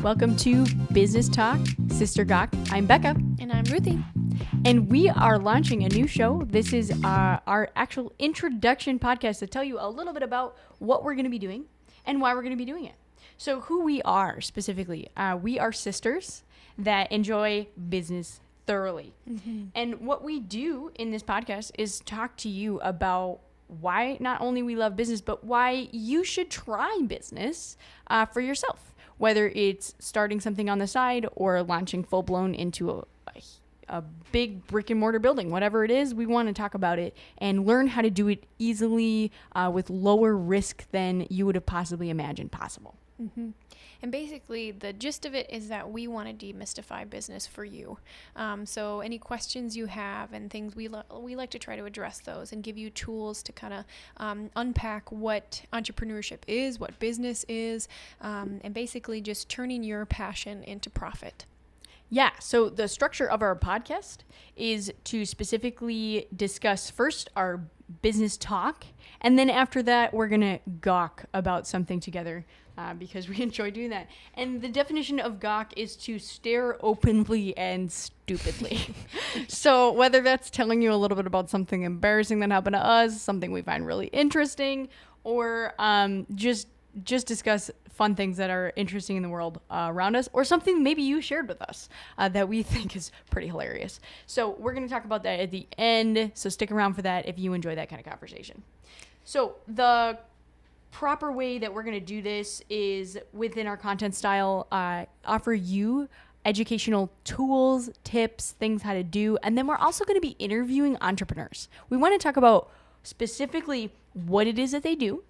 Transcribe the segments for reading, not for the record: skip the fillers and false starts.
Welcome to Business Talk Sister Gawk. I'm Bekkah. And I'm Ruthie. And we are launching a new show. This is our actual introduction podcast to tell you a little bit about what we're going to be doing and why we're going to be doing it. So who we are specifically, we are sisters that enjoy business thoroughly. Mm-hmm. And what we do in this podcast is talk to you about why not only we love business, but why you should try business for yourself. Whether it's starting something on the side or launching full-blown into a big brick and mortar building, whatever it is, we want to talk about it and learn how to do it easily with lower risk than you would have possibly imagined possible. Mm-hmm. And basically, the gist of it is that we want to demystify business for you. So any questions you have and things, we like to try to address those and give you tools to kind of unpack what entrepreneurship is, what business is, and basically just turning your passion into profit. Yeah, so the structure of our podcast is to specifically discuss first our business talk, and then after that, we're going to gawk about something together because we enjoy doing that. And the definition of gawk is to stare openly and stupidly. So whether that's telling you a little bit about something embarrassing that happened to us, something we find really interesting, or just discuss fun things that are interesting in the world around us, or something maybe you shared with us that we think is pretty hilarious. So we're going to talk about that at the end, so stick around for that if you enjoy that kind of conversation. So the proper way that we're going to do this is within our content style, offer you educational tools, tips, things how to do, and then we're also going to be interviewing entrepreneurs. We want to talk about specifically what it is that they do,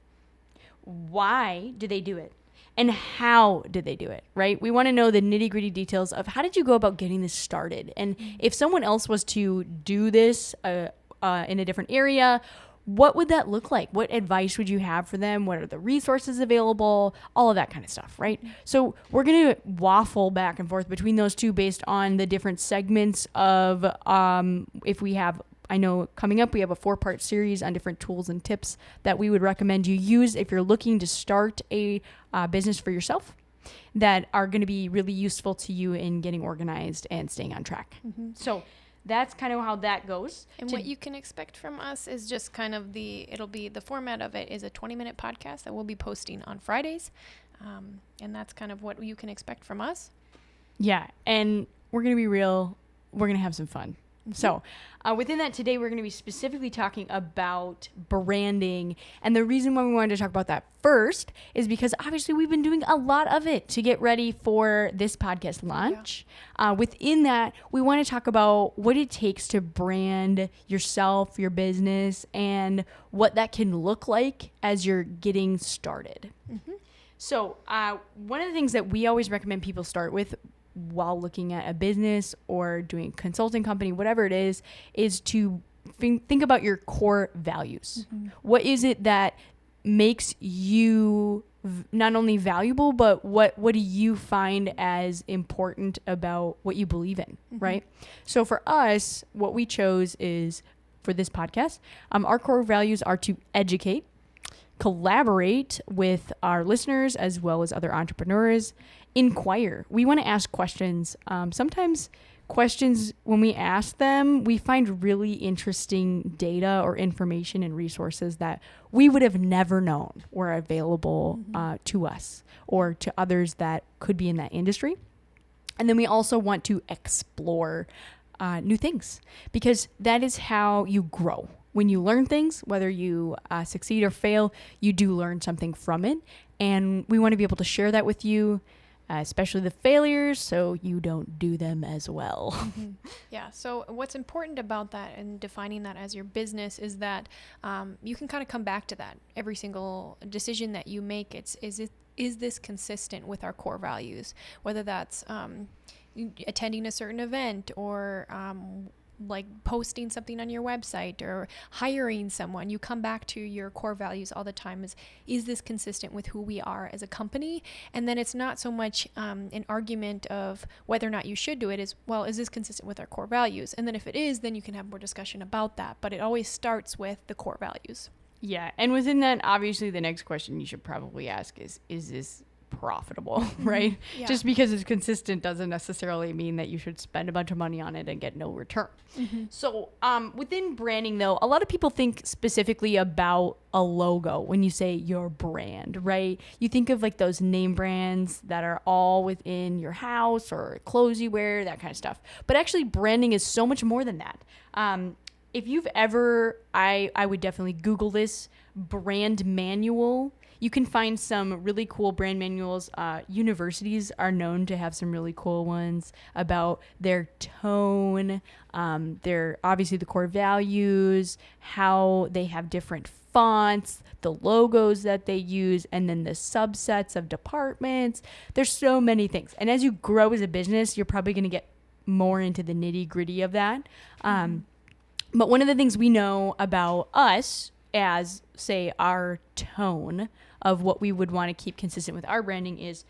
why do they do it, and how did they do it, right? We want to know the nitty-gritty details of how did you go about getting this started. And if someone else was to do this in a different area, what would that look like? What advice would you have for them? What are the resources available? All of that kind of stuff, right? So we're going to waffle back and forth between those two based on the different segments of if we have, I know coming up, we have a 4-part series on different tools and tips that we would recommend you use if you're looking to start a business for yourself that are going to be really useful to you in getting organized and staying on track. Mm-hmm. So that's kind of how that goes. And what you can expect from us is just kind of the format of it is a 20-minute podcast that we'll be posting on Fridays. And that's kind of what you can expect from us. Yeah. And we're going to be real. We're going to have some fun. Mm-hmm. So within that today, we're going to be specifically talking about branding. And the reason why we wanted to talk about that first is because obviously we've been doing a lot of it to get ready for this podcast launch. Yeah. Within that, we want to talk about what it takes to brand yourself, your business, and what that can look like as you're getting started. Mm-hmm. So one of the things that we always recommend people start with while looking at a business or doing a consulting company, whatever it is to think about your core values. Mm-hmm. What is it that makes you not only valuable, but what do you find as important about what you believe in, mm-hmm. right? So for us, what we chose is, for this podcast, our core values are to educate, collaborate with our listeners as well as other entrepreneurs, inquire. We want to ask questions. Sometimes questions, when we ask them, we find really interesting data or information and resources that we would have never known were available mm-hmm. To us or to others that could be in that industry. And then we also want to explore new things, because that is how you grow. When you learn things, whether you succeed or fail, you do learn something from it. And we want to be able to share that with you, especially the failures, so you don't do them as well. Mm-hmm. Yeah. So what's important about that and defining that as your business is that you can kind of come back to that. Every single decision that you make, is this consistent with our core values? Whether that's attending a certain event or like posting something on your website or hiring someone, you come back to your core values all the time. Is this consistent with who we are as a company? And then it's not so much an argument of whether or not you should do it, is this consistent with our core values? And then if it is, then you can have more discussion about that. But it always starts with the core values. Yeah. And within that, obviously the next question you should probably ask is this profitable, right? Yeah. Just because it's consistent doesn't necessarily mean that you should spend a bunch of money on it and get no return. So within branding, though, a lot of people think specifically about a logo when you say your brand, right? You think of like those name brands that are all within your house or clothes you wear, that kind of stuff. But actually, branding is so much more than that. If you've ever, I would definitely Google this, brand manual. You can find some really cool brand manuals. Universities are known to have some really cool ones about their tone, their obviously the core values, how they have different fonts, the logos that they use, and then the subsets of departments. There's so many things. And as you grow as a business, you're probably going to get more into the nitty gritty of that. But one of the things we know about us as, say, our tone of what we would want to keep consistent with our branding is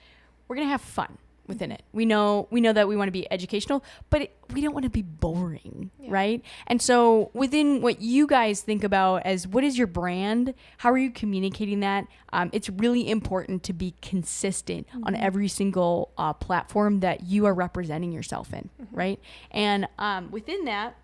we're going to have fun within it. We know that we want to be educational, but we don't want to be boring, right? And so within what you guys think about as what is your brand, how are you communicating that? It's really important to be consistent on every single platform that you are representing yourself in, right? And within that,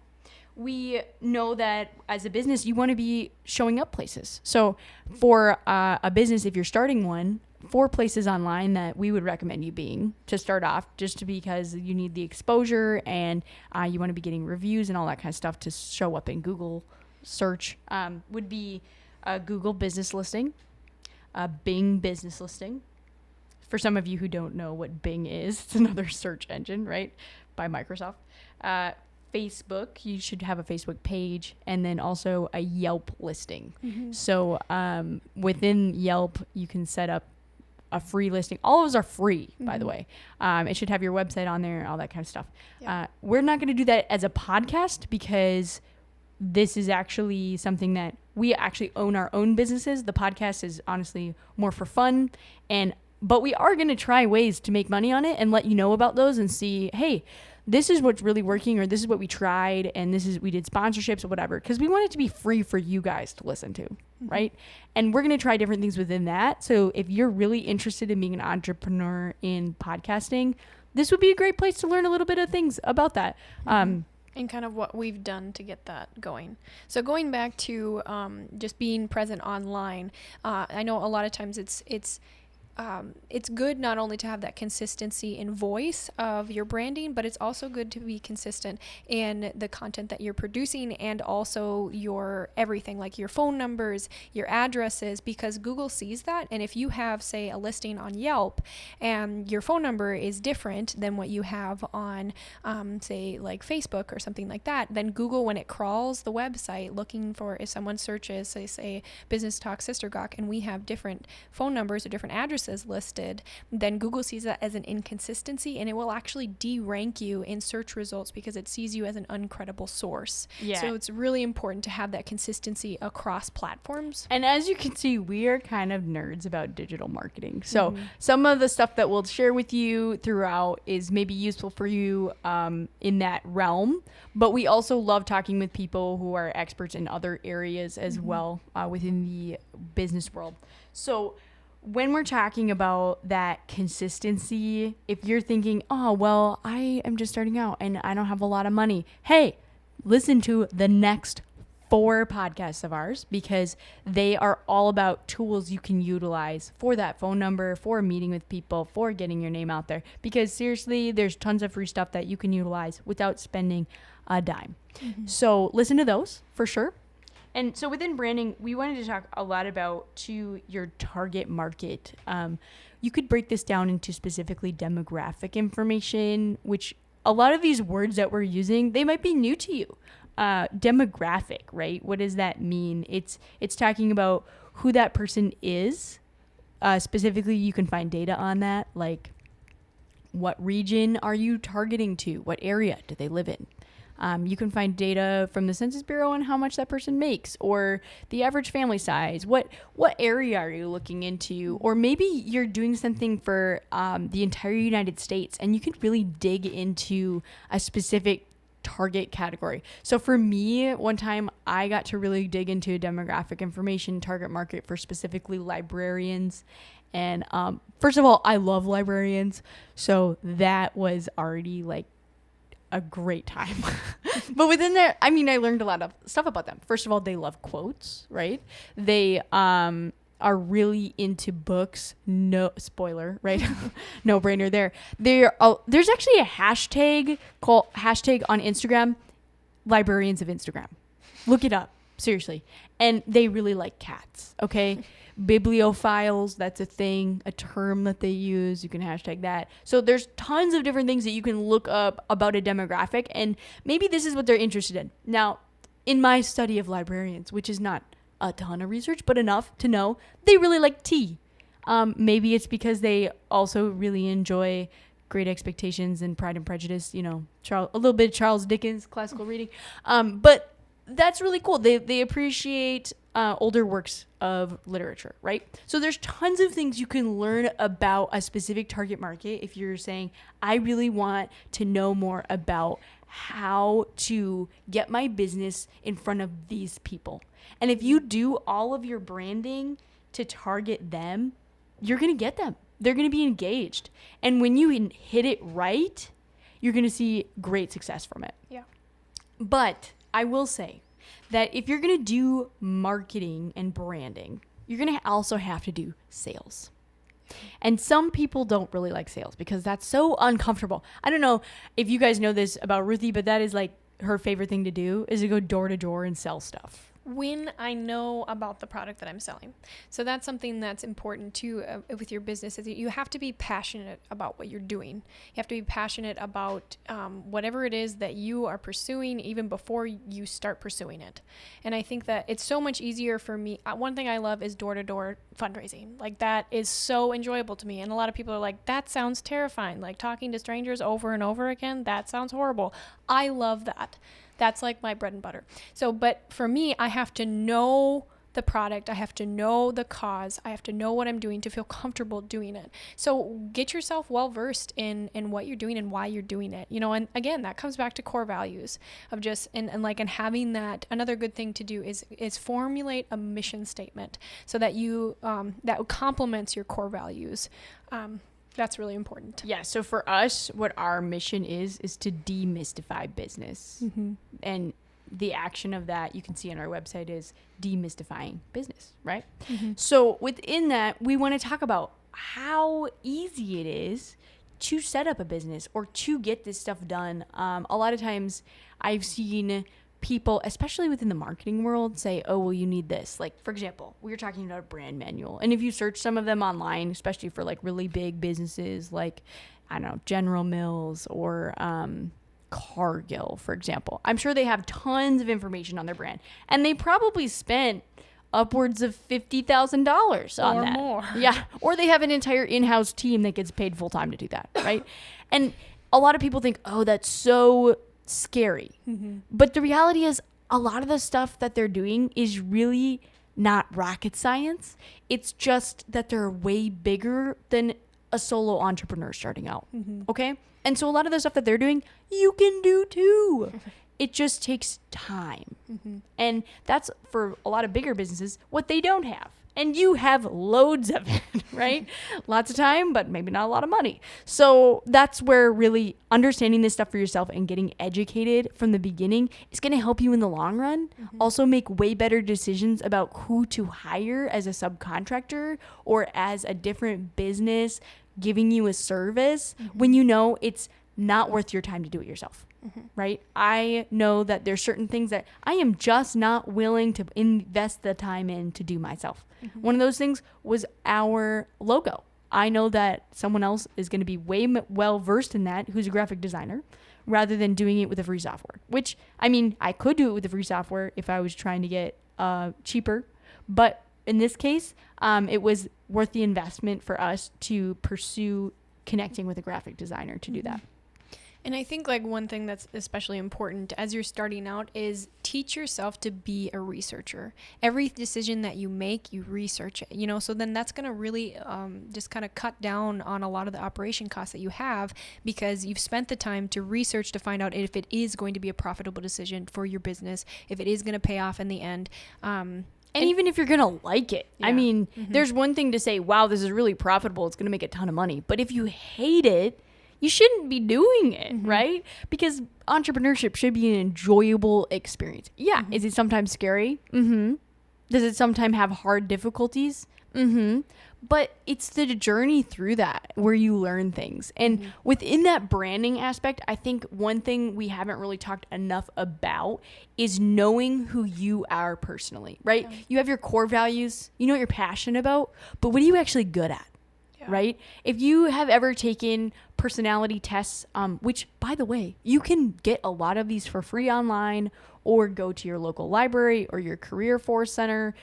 we know that as a business, you want to be showing up places. So for a business, if you're starting one, 4 places online that we would recommend you being to start off, just because you need the exposure and you want to be getting reviews and all that kind of stuff to show up in Google search, would be a Google business listing, a Bing business listing. For some of you who don't know what Bing is, it's another search engine, right, by Microsoft. Facebook, you should have a Facebook page, and then also a Yelp listing. So within Yelp, you can set up a free listing. All of those are free, by the way. It should have your website on there, all that kind of stuff. We're not going to do that as a podcast because this is actually something that we actually own our own businesses. The podcast is honestly more for fun, but we are going to try ways to make money on it and let you know about those and see, hey, this is what's really working, or this is what we tried, and we did sponsorships or whatever, because we want it to be free for you guys to listen to, right? And we're going to try different things within that. So if you're really interested in being an entrepreneur in podcasting, this would be a great place to learn a little bit of things about that. And kind of what we've done to get that going. So going back to just being present online, I know a lot of times it's good not only to have that consistency in voice of your branding, but it's also good to be consistent in the content that you're producing and also your everything, like your phone numbers, your addresses, because Google sees that. And if you have, say, a listing on Yelp and your phone number is different than what you have on, say, like Facebook or something like that, then Google, when it crawls the website looking for, if someone searches, say Business Talk Sister Gawk, and we have different phone numbers or different addresses listed, then Google sees that as an inconsistency, and it will actually de-rank you in search results because it sees you as an uncredible source. So it's really important to have that consistency across platforms. And as you can see, we are kind of nerds about digital marketing. So some of the stuff that we'll share with you throughout is maybe useful for you in that realm, but we also love talking with people who are experts in other areas as well within the business world. So when we're talking about that consistency, if you're thinking, oh, well, I am just starting out and I don't have a lot of money. Hey, listen to the next 4 podcasts of ours, because they are all about tools you can utilize for that phone number, for meeting with people, for getting your name out there. Because seriously, there's tons of free stuff that you can utilize without spending a dime. So listen to those for sure. And so within branding, we wanted to talk a lot about your target market. You could break this down into specifically demographic information, which a lot of these words that we're using, they might be new to you. Demographic, right? What does that mean? It's talking about who that person is. Specifically, you can find data on that, like what region are you targeting to? What area do they live in? You can find data from the Census Bureau on how much that person makes, or the average family size. What area are you looking into? Or maybe you're doing something for the entire United States, and you can really dig into a specific target category. So for me, one time I got to really dig into demographic information, target market for specifically librarians And first of all, I love librarians. So that was already like a great time. But within there, I mean, I learned a lot of stuff about them. First of all, they love quotes, right? They are really into books. No spoiler, right? No brainer there. There's actually a hashtag on Instagram, librarians of Instagram. Look it up, seriously. And they really like cats, okay? Bibliophiles, that's a thing, a term that they use. You can hashtag that. So there's tons of different things that you can look up about a demographic, and maybe this is what they're interested in. Now, in my study of librarians, which is not a ton of research, but enough to know they really like tea. Maybe it's because they also really enjoy Great Expectations and Pride and Prejudice, you know, a little bit of Charles Dickens, classical reading. But that's really cool. They appreciate older works of literature, right? So there's tons of things you can learn about a specific target market if you're saying, I really want to know more about how to get my business in front of these people. And if you do all of your branding to target them, you're going to get them. They're going to be engaged. And when you hit it right, you're going to see great success from it. Yeah. But I will say that if you're going to do marketing and branding, you're going to also have to do sales. And some people don't really like sales because that's so uncomfortable. I don't know if you guys know this about Ruthie, but that is like her favorite thing to do is to go door to door and sell stuff. When I know about the product that I'm selling. So that's something that's important too with your business, is that you have to be passionate about what you're doing. You have to be passionate about whatever it is that you are pursuing even before you start pursuing it. And I think that it's so much easier for me. One thing I love is door-to-door fundraising. Like that is so enjoyable to me. And a lot of people are like, that sounds terrifying. Like talking to strangers over and over again, that sounds horrible. I love that. That's like my bread and butter. So, but for me, I have to know the product. I have to know the cause. I have to know what I'm doing to feel comfortable doing it. So get yourself well-versed in what you're doing and why you're doing it. You know, and again, that comes back to core values of just, and having that. Another good thing to do is formulate a mission statement so that you, that complements your core values. That's really important. Yeah. So for us, what our mission is to demystify business. Mm-hmm. And the action of that you can see on our website is demystifying business, right? Mm-hmm. So within that, we want to talk about how easy it is to set up a business or to get this stuff done. A lot of times I've seen people, especially within the marketing world, say, oh, well, you need this. Like, for example, we were talking about a brand manual. And if you search some of them online, especially for like really big businesses like, I don't know, General Mills or Cargill, for example, I'm sure they have tons of information on their brand. And they probably spent upwards of $50,000 on that. Or more. Yeah. Or they have an entire in-house team that gets paid full time to do that, right? And a lot of people think, oh, that's so scary. Mm-hmm. But the reality is a lot of the stuff that they're doing is really not rocket science. It's just that they're way bigger than a solo entrepreneur starting out. Mm-hmm. Okay? And so a lot of the stuff that they're doing, you can do too. It just takes time. Mm-hmm. And that's, for a lot of bigger businesses, what they don't have. And you have loads of it, right? Lots of time, but maybe not a lot of money. So that's where really understanding this stuff for yourself and getting educated from the beginning is going to help you in the long run. Mm-hmm. Also make way better decisions about who to hire as a subcontractor or as a different business giving you a service when you know it's not worth your time to do it yourself. Mm-hmm. Right? I know that there's certain things that I am just not willing to invest the time in to do myself. Mm-hmm. One of those things was our logo. I know that someone else is going to be way well versed in that, who's a graphic designer, rather than doing it with a free software, which, I mean, I could do it with the free software if I was trying to get cheaper. But in this case, it was worth the investment for us to pursue connecting with a graphic designer to do that. And I think like one thing that's especially important as you're starting out is teach yourself to be a researcher. Every decision that you make, you research it, you know, so then that's going to really just kind of cut down on a lot of the operation costs that you have because you've spent the time to research to find out if it is going to be a profitable decision for your business, if it is going to pay off in the end. And even if you're going to like it, I Yeah. mean, there's one thing to say, wow, this is really profitable. It's going to make a ton of money. But if you hate it, you shouldn't be doing it, right? Because entrepreneurship should be an enjoyable experience. Yeah. Is it sometimes scary? Does it sometimes have hard difficulties? But it's the journey through that where you learn things. And within that branding aspect, I think one thing we haven't really talked enough about is knowing who you are personally, right? Yeah. You have your core values, you know what you're passionate about, but what are you actually good at? Right? If you have ever taken personality tests, which, by the way, you can get a lot of these for free online or go to your local library or your career force center.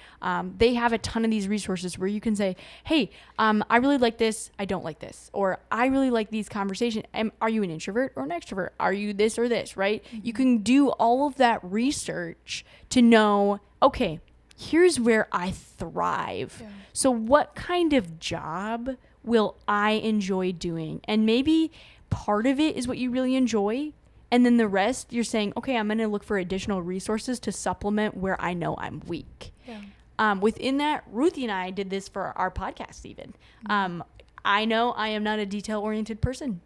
They have a ton of these resources where you can say, hey, I really like this. I don't like this. Or I really like these conversations. Are you an introvert or an extrovert? Are you this or this, right? You can do all of that research to know, okay, here's where I thrive. Yeah. So what kind of job will I enjoy doing? And maybe part of it is what you really enjoy. And then the rest, you're saying, okay, I'm going to look for additional resources to supplement where I know I'm weak. Yeah. Within that, Ruthie and I did this for our podcast even. I know I am not a detail-oriented person.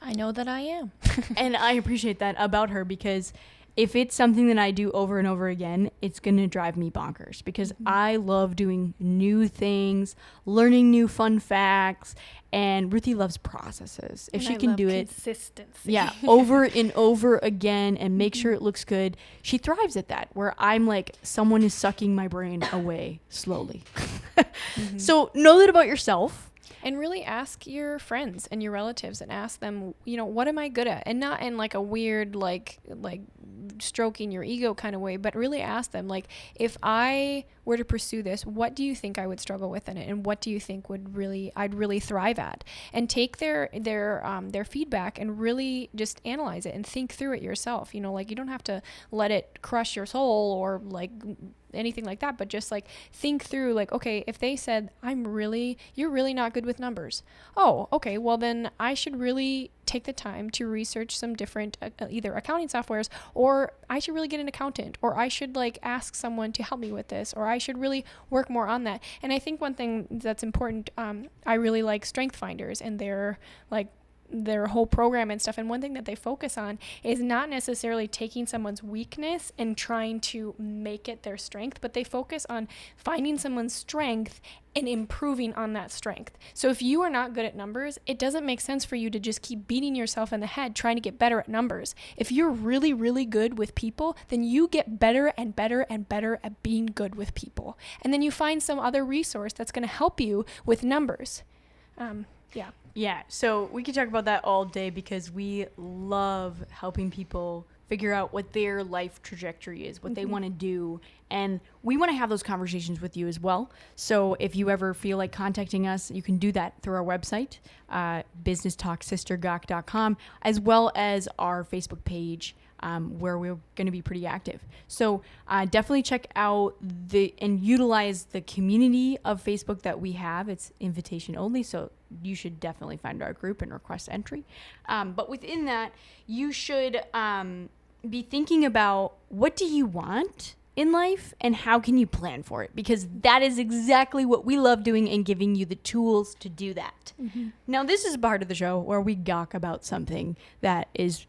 I know that I am. And I appreciate that about her, because if it's something that I do over and over again, it's going to drive me bonkers, because I love doing new things, learning new fun facts, and Ruthie loves processes. If she can do it, consistency. yeah, over and over again and make sure it looks good, she thrives at that, where I'm like, someone is sucking my brain away slowly. So know that about yourself. And really ask your friends and your relatives and ask them, what am I good at? And not in like a weird, like stroking your ego kind of way, but really ask them, like, if I were to pursue this, what do you think I would struggle with in it? And what do you think I'd really thrive at? And take their feedback and really just analyze it and think through it yourself. You don't have to let it crush your soul or like anything like that, but just like think through, like, okay, if they said, you're really not good with numbers. Oh, okay. Well, then I should really take the time to research some different either accounting softwares, or I should really get an accountant, or I should like ask someone to help me with this, or I should really work more on that. And I think one thing that's important, I really like Strength Finders and their whole program and stuff. And one thing that they focus on is not necessarily taking someone's weakness and trying to make it their strength, but they focus on finding someone's strength and improving on that strength. So if you are not good at numbers, it doesn't make sense for you to just keep beating yourself in the head trying to get better at numbers. If you're really, really good with people, then you get better and better and better at being good with people. And then you find some other resource that's going to help you with numbers. Yeah, so we could talk about that all day, because we love helping people figure out what their life trajectory is, what they want to do. And we want to have those conversations with you as well. So if you ever feel like contacting us, you can do that through our website, businesstalksistergawk.com, as well as our Facebook page, where we're going to be pretty active. So definitely check out and utilize the community of Facebook that we have. It's invitation only, so you should definitely find our group and request entry. But within that, you should be thinking about, what do you want in life and how can you plan for it? Because that is exactly what we love doing, and giving you the tools to do that. Now, this is a part of the show where we gawk about something that is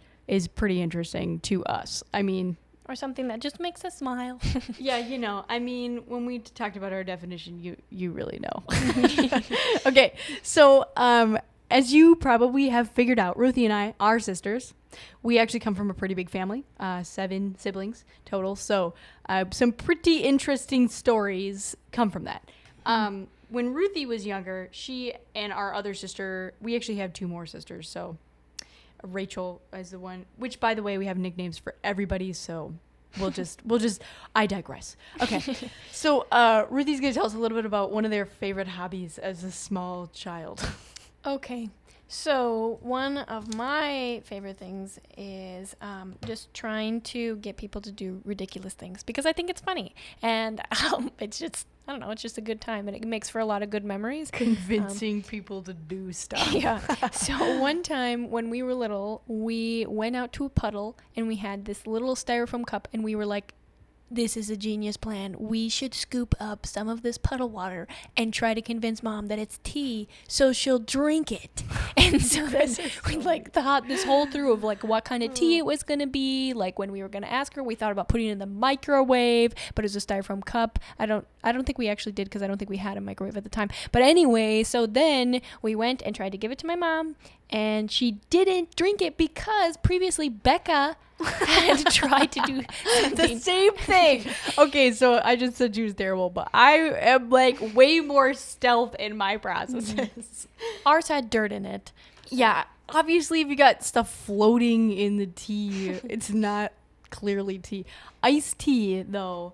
pretty interesting to us. I mean, Or something that just makes us smile. yeah, I mean, when we talked about our definition, you really know. Okay, so as you probably have figured out, Ruthie and I are sisters. We actually come from a pretty big family, 7 siblings total. So some pretty interesting stories come from that. When Ruthie was younger, she and our other sister, we actually have 2 more sisters. So Rachel is the one, which, by the way, we have nicknames for everybody. So we'll just, I digress. Okay. So Ruthie's going to tell us a little bit about one of their favorite hobbies as a small child. Okay. So one of my favorite things is just trying to get people to do ridiculous things, because I think it's funny, and it's just, I don't know, it's just a good time, and it makes for a lot of good memories. Convincing people to do stuff. Yeah. So one time when we were little, we went out to a puddle, and we had this little styrofoam cup, and we were like this is a genius plan. We should scoop up some of this puddle water and try to convince Mom that it's tea so she'll drink it. And so then we like thought this whole through of like what kind of tea it was going to be. Like when we were going to ask her, we thought about putting it in the microwave, but it was a styrofoam cup. I don't think we actually did because I don't think we had a microwave at the time. But anyway, so then we went and tried to give it to my mom, and she didn't drink it because previously Bekkah had tried to do something. The same thing. Okay, so I just said she was terrible, but I am like way more stealth in my processes. Ours had dirt in it. Yeah, obviously if you got stuff floating in the tea, it's not clearly tea. Iced tea, though,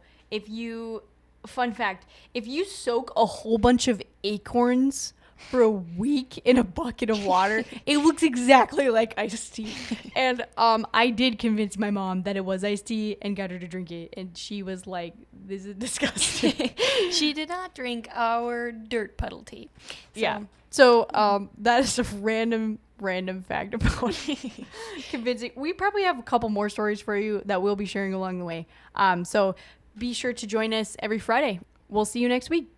fun fact, if you soak a whole bunch of acorns for a week in a bucket of water, it looks exactly like iced tea. And I did convince my mom that it was iced tea and got her to drink it, and she was like, this is disgusting. She did not drink our dirt puddle tea. So that is a random fact about convincing. We probably have a couple more stories for you that we'll be sharing along the way. So be sure to join us every Friday. We'll see you next week.